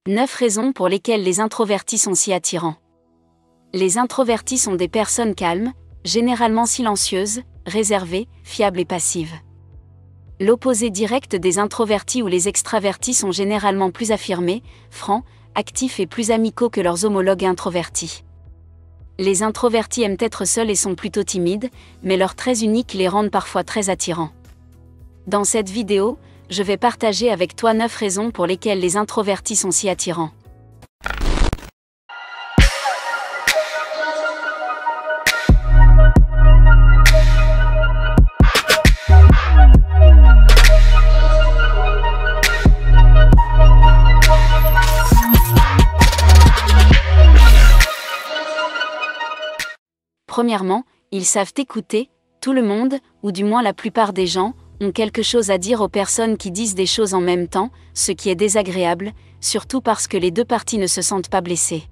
9 raisons pour lesquelles les introvertis sont si attirants. Les introvertis sont des personnes calmes, généralement silencieuses, réservées, fiables et passives. L'opposé direct des introvertis ou les extravertis sont généralement plus affirmés, francs, actifs et plus amicaux que leurs homologues introvertis. Les introvertis aiment être seuls et sont plutôt timides, mais leurs traits uniques les rendent parfois très attirants. Dans cette vidéo, je vais partager avec toi 9 raisons pour lesquelles les introvertis sont si attirants. Premièrement, ils savent écouter. Tout le monde, ou du moins la plupart des gens, ont quelque chose à dire aux personnes qui disent des choses en même temps, ce qui est désagréable, surtout parce que les deux parties ne se sentent pas blessées.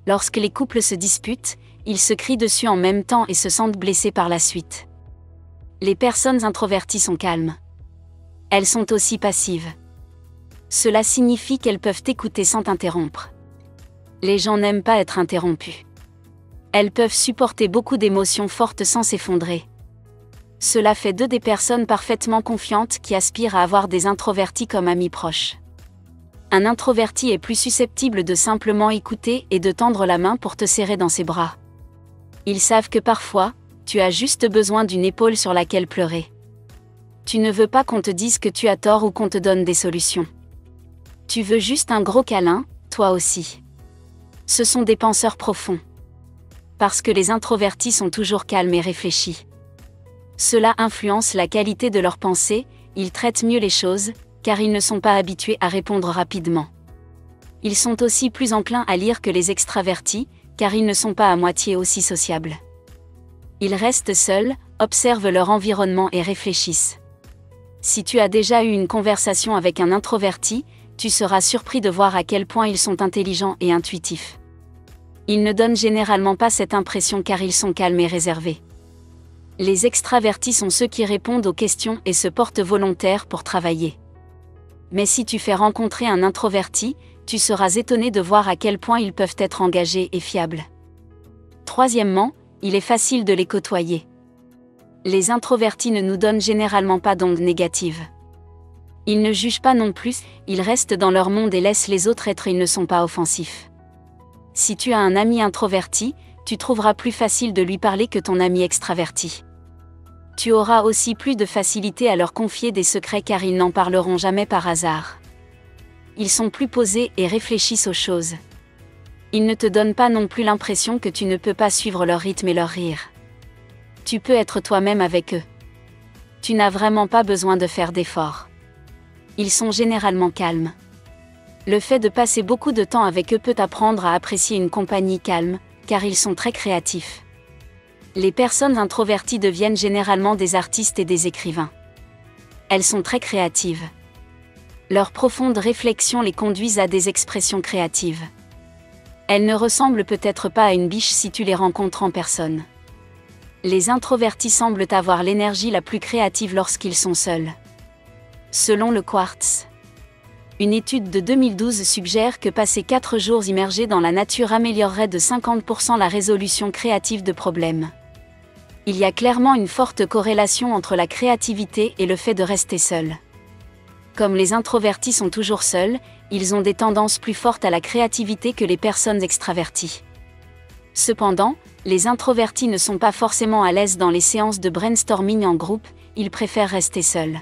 Lorsque les couples se disputent, ils se crient dessus en même temps et se sentent blessés par la suite. Les personnes introverties sont calmes. Elles sont aussi passives. Cela signifie qu'elles peuvent écouter sans t'interrompre. Les gens n'aiment pas être interrompus. Elles peuvent supporter beaucoup d'émotions fortes sans s'effondrer. Cela fait d'eux des personnes parfaitement confiantes qui aspirent à avoir des introvertis comme amis proches. Un introverti est plus susceptible de simplement écouter et de tendre la main pour te serrer dans ses bras. Ils savent que parfois, tu as juste besoin d'une épaule sur laquelle pleurer. Tu ne veux pas qu'on te dise que tu as tort ou qu'on te donne des solutions. Tu veux juste un gros câlin, toi aussi. Ce sont des penseurs profonds. Parce que les introvertis sont toujours calmes et réfléchis. Cela influence la qualité de leurs pensées, ils traitent mieux les choses, car ils ne sont pas habitués à répondre rapidement. Ils sont aussi plus enclins à lire que les extravertis, car ils ne sont pas à moitié aussi sociables. Ils restent seuls, observent leur environnement et réfléchissent. Si tu as déjà eu une conversation avec un introverti, tu seras surpris de voir à quel point ils sont intelligents et intuitifs. Ils ne donnent généralement pas cette impression car ils sont calmes et réservés. Les extravertis sont ceux qui répondent aux questions et se portent volontaires pour travailler. Mais si tu fais rencontrer un introverti, tu seras étonné de voir à quel point ils peuvent être engagés et fiables. Troisièmement, il est facile de les côtoyer. Les introvertis ne nous donnent généralement pas d'ondes négatives. Ils ne jugent pas non plus, ils restent dans leur monde et laissent les autres être, ils ne sont pas offensifs. Si tu as un ami introverti, tu trouveras plus facile de lui parler que ton ami extraverti. Tu auras aussi plus de facilité à leur confier des secrets car ils n'en parleront jamais par hasard. Ils sont plus posés et réfléchissent aux choses. Ils ne te donnent pas non plus l'impression que tu ne peux pas suivre leur rythme et leur rire. Tu peux être toi-même avec eux. Tu n'as vraiment pas besoin de faire d'efforts. Ils sont généralement calmes. Le fait de passer beaucoup de temps avec eux peut t'apprendre à apprécier une compagnie calme, car ils sont très créatifs. Les personnes introverties deviennent généralement des artistes et des écrivains. Elles sont très créatives. Leurs profondes réflexions les conduisent à des expressions créatives. Elles ne ressemblent peut-être pas à une biche si tu les rencontres en personne. Les introvertis semblent avoir l'énergie la plus créative lorsqu'ils sont seuls. Selon le Quartz, une étude de 2012 suggère que passer 4 jours immergés dans la nature améliorerait de 50% la résolution créative de problèmes. Il y a clairement une forte corrélation entre la créativité et le fait de rester seul. Comme les introvertis sont toujours seuls, ils ont des tendances plus fortes à la créativité que les personnes extraverties. Cependant, les introvertis ne sont pas forcément à l'aise dans les séances de brainstorming en groupe, ils préfèrent rester seuls.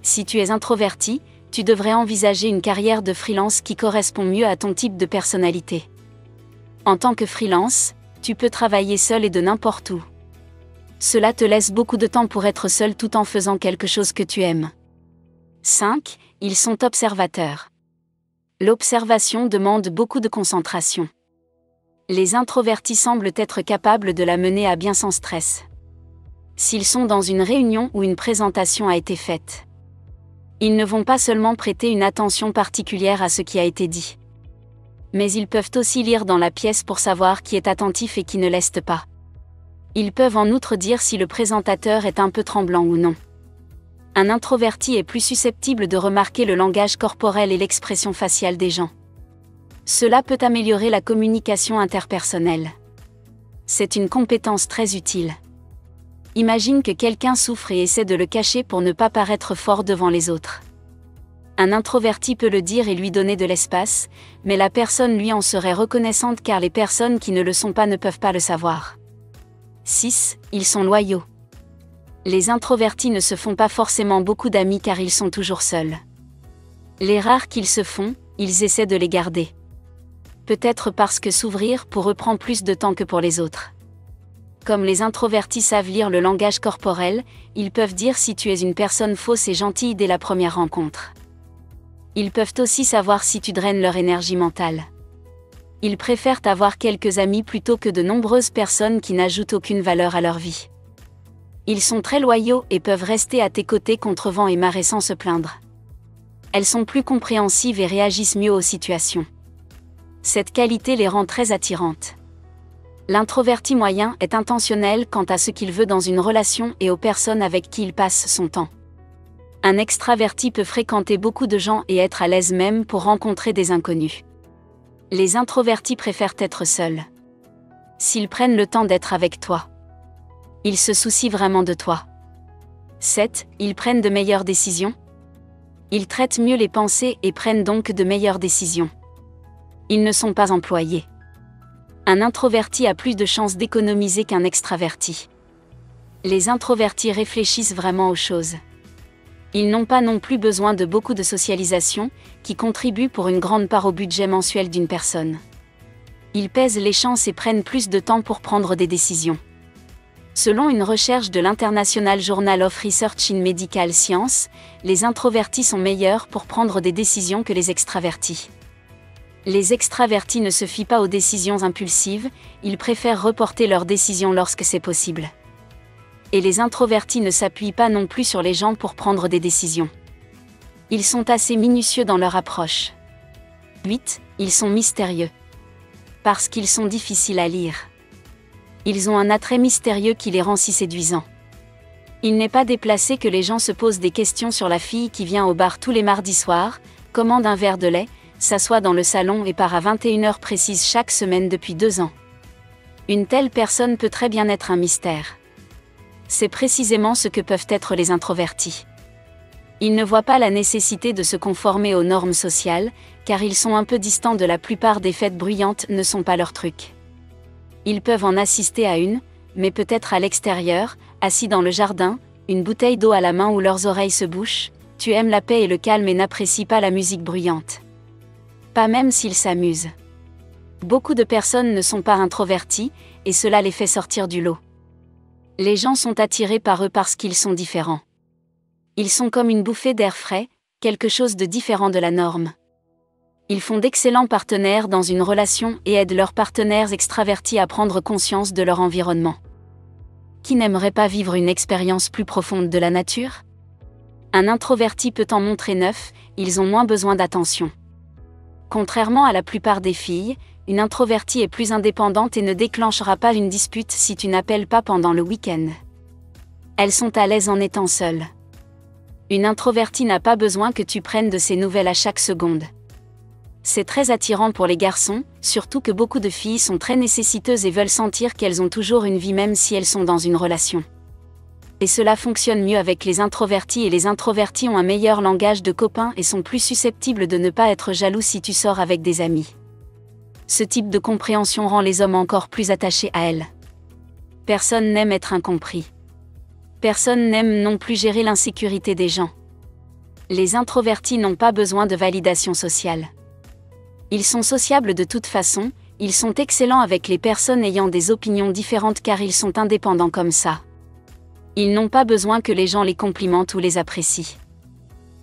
Si tu es introverti, tu devrais envisager une carrière de freelance qui correspond mieux à ton type de personnalité. En tant que freelance, tu peux travailler seul et de n'importe où. Cela te laisse beaucoup de temps pour être seul tout en faisant quelque chose que tu aimes. 5. Ils sont observateurs. L'observation demande beaucoup de concentration. Les introvertis semblent être capables de la mener à bien sans stress. S'ils sont dans une réunion où une présentation a été faite, ils ne vont pas seulement prêter une attention particulière à ce qui a été dit. Mais ils peuvent aussi lire dans la pièce pour savoir qui est attentif et qui ne l'est pas. Ils peuvent en outre dire si le présentateur est un peu tremblant ou non. Un introverti est plus susceptible de remarquer le langage corporel et l'expression faciale des gens. Cela peut améliorer la communication interpersonnelle. C'est une compétence très utile. Imagine que quelqu'un souffre et essaie de le cacher pour ne pas paraître fort devant les autres. Un introverti peut le dire et lui donner de l'espace, mais la personne lui en serait reconnaissante car les personnes qui ne le sont pas ne peuvent pas le savoir. 6. Ils sont loyaux. Les introvertis ne se font pas forcément beaucoup d'amis car ils sont toujours seuls. Les rares qu'ils se font, ils essaient de les garder. Peut-être parce que s'ouvrir pour eux prend plus de temps que pour les autres. Comme les introvertis savent lire le langage corporel, ils peuvent dire si tu es une personne fausse et gentille dès la première rencontre. Ils peuvent aussi savoir si tu draines leur énergie mentale. Ils préfèrent avoir quelques amis plutôt que de nombreuses personnes qui n'ajoutent aucune valeur à leur vie. Ils sont très loyaux et peuvent rester à tes côtés contre vent et marée sans se plaindre. Elles sont plus compréhensives et réagissent mieux aux situations. Cette qualité les rend très attirantes. L'introverti moyen est intentionnel quant à ce qu'il veut dans une relation et aux personnes avec qui il passe son temps. Un extraverti peut fréquenter beaucoup de gens et être à l'aise même pour rencontrer des inconnus. Les introvertis préfèrent être seuls. S'ils prennent le temps d'être avec toi, ils se soucient vraiment de toi. 7. Ils prennent de meilleures décisions. Ils traitent mieux les pensées et prennent donc de meilleures décisions. Ils ne sont pas employés. Un introverti a plus de chances d'économiser qu'un extraverti. Les introvertis réfléchissent vraiment aux choses. Ils n'ont pas non plus besoin de beaucoup de socialisation, qui contribue pour une grande part au budget mensuel d'une personne. Ils pèsent les chances et prennent plus de temps pour prendre des décisions. Selon une recherche de l'International Journal of Research in Medical Science, les introvertis sont meilleurs pour prendre des décisions que les extravertis. Les extravertis ne se fient pas aux décisions impulsives, ils préfèrent reporter leurs décisions lorsque c'est possible. Et les introvertis ne s'appuient pas non plus sur les gens pour prendre des décisions. Ils sont assez minutieux dans leur approche. 8. Ils sont mystérieux. Parce qu'ils sont difficiles à lire. Ils ont un attrait mystérieux qui les rend si séduisants. Il n'est pas déplacé que les gens se posent des questions sur la fille qui vient au bar tous les mardis soirs, commande un verre de lait, s'assoit dans le salon et part à 21h précise chaque semaine depuis 2 ans. Une telle personne peut très bien être un mystère. C'est précisément ce que peuvent être les introvertis. Ils ne voient pas la nécessité de se conformer aux normes sociales, car ils sont un peu distants de la plupart des fêtes bruyantes ne sont pas leur truc. Ils peuvent en assister à une, mais peut-être à l'extérieur, assis dans le jardin, une bouteille d'eau à la main où leurs oreilles se bouchent, tu aimes la paix et le calme et n'apprécies pas la musique bruyante. Pas même s'ils s'amusent. Beaucoup de personnes ne sont pas introvertis, et cela les fait sortir du lot. Les gens sont attirés par eux parce qu'ils sont différents. Ils sont comme une bouffée d'air frais, quelque chose de différent de la norme. Ils font d'excellents partenaires dans une relation et aident leurs partenaires extravertis à prendre conscience de leur environnement. Qui n'aimerait pas vivre une expérience plus profonde de la nature ? Un introverti peut en montrer 9, ils ont moins besoin d'attention. Contrairement à la plupart des filles, une introvertie est plus indépendante et ne déclenchera pas une dispute si tu n'appelles pas pendant le week-end. Elles sont à l'aise en étant seules. Une introvertie n'a pas besoin que tu prennes de ses nouvelles à chaque seconde. C'est très attirant pour les garçons, surtout que beaucoup de filles sont très nécessiteuses et veulent sentir qu'elles ont toujours une vie même si elles sont dans une relation. Et cela fonctionne mieux avec les introvertis et les introvertis ont un meilleur langage de copains et sont plus susceptibles de ne pas être jaloux si tu sors avec des amis. Ce type de compréhension rend les hommes encore plus attachés à elles. Personne n'aime être incompris. Personne n'aime non plus gérer l'insécurité des gens. Les introvertis n'ont pas besoin de validation sociale. Ils sont sociables de toute façon, ils sont excellents avec les personnes ayant des opinions différentes car ils sont indépendants comme ça. Ils n'ont pas besoin que les gens les complimentent ou les apprécient.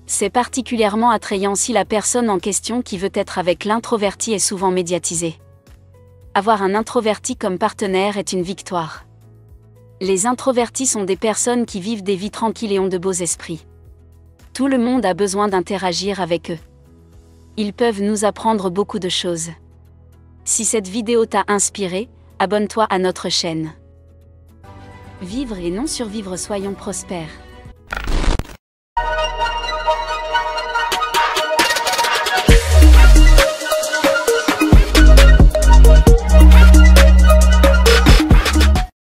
C'est particulièrement attrayant si la personne en question qui veut être avec l'introverti est souvent médiatisée. Avoir un introverti comme partenaire est une victoire. Les introvertis sont des personnes qui vivent des vies tranquilles et ont de beaux esprits. Tout le monde a besoin d'interagir avec eux. Ils peuvent nous apprendre beaucoup de choses. Si cette vidéo t'a inspiré, abonne-toi à notre chaîne. Vivre et non survivre, soyons prospères.